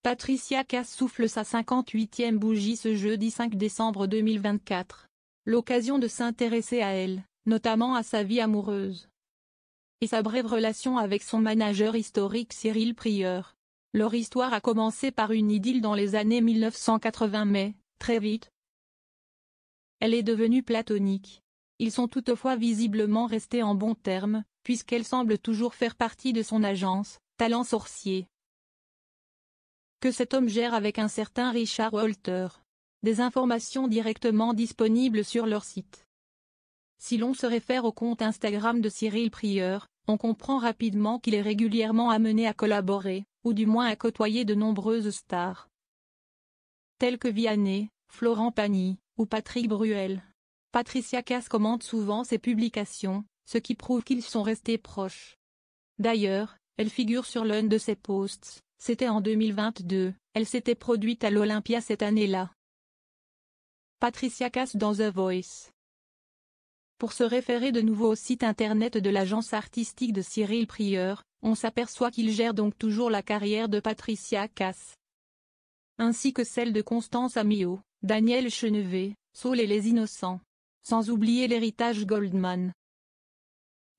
Patricia Cass souffle sa 58e bougie ce jeudi 5 décembre 2024. L'occasion de s'intéresser à elle, notamment à sa vie amoureuse. Et sa brève relation avec son manager historique Cyril Prieur. Leur histoire a commencé par une idylle dans les années 1980 mais, très vite, elle est devenue platonique. Ils sont toutefois visiblement restés en bons termes, puisqu'elle semble toujours faire partie de son agence, Talent Sorcier, que cet homme gère avec un certain Richard Walter. Des informations directement disponibles sur leur site. Si l'on se réfère au compte Instagram de Cyril Prieur, on comprend rapidement qu'il est régulièrement amené à collaborer, ou du moins à côtoyer de nombreuses stars, telles que Vianney, Florent Pagny, ou Patrick Bruel. Patricia Cass commente souvent ses publications, ce qui prouve qu'ils sont restés proches. D'ailleurs, elle figure sur l'un de ses posts, c'était en 2022, elle s'était produite à l'Olympia cette année-là. Patricia Cass dans The Voice. Pour se référer de nouveau au site internet de l'agence artistique de Cyril Prieur, on s'aperçoit qu'il gère donc toujours la carrière de Patricia Cass, ainsi que celle de Constance Amio, Daniel Chenevet, Saul et les Innocents. Sans oublier l'héritage Goldman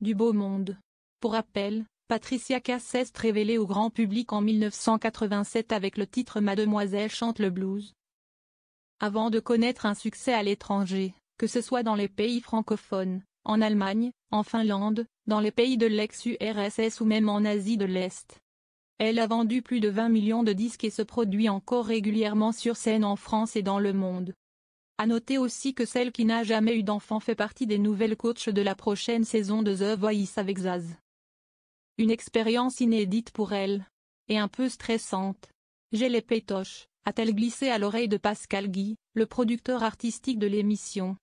du beau monde. Pour rappel, Patricia Cass s'est révélée au grand public en 1987 avec le titre Mademoiselle chante le blues, avant de connaître un succès à l'étranger, que ce soit dans les pays francophones, en Allemagne, en Finlande, dans les pays de l'ex-URSS ou même en Asie de l'Est. Elle a vendu plus de 20 millions de disques et se produit encore régulièrement sur scène en France et dans le monde. À noter aussi que celle qui n'a jamais eu d'enfant fait partie des nouvelles coachs de la prochaine saison de The Voice avec Zaz. Une expérience inédite pour elle. Et un peu stressante. J'ai les pétoches, a-t-elle glissé à l'oreille de Pascal Guy, le producteur artistique de l'émission.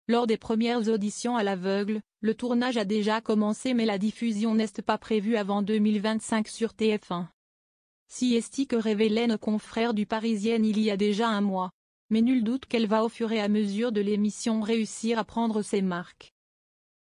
Lors des premières auditions à l'aveugle, le tournage a déjà commencé mais la diffusion n'est pas prévue avant 2025 sur TF1. Si est-ce que révélait nos confrères du Parisien il y a déjà un mois. Mais nul doute qu'elle va au fur et à mesure de l'émission réussir à prendre ses marques.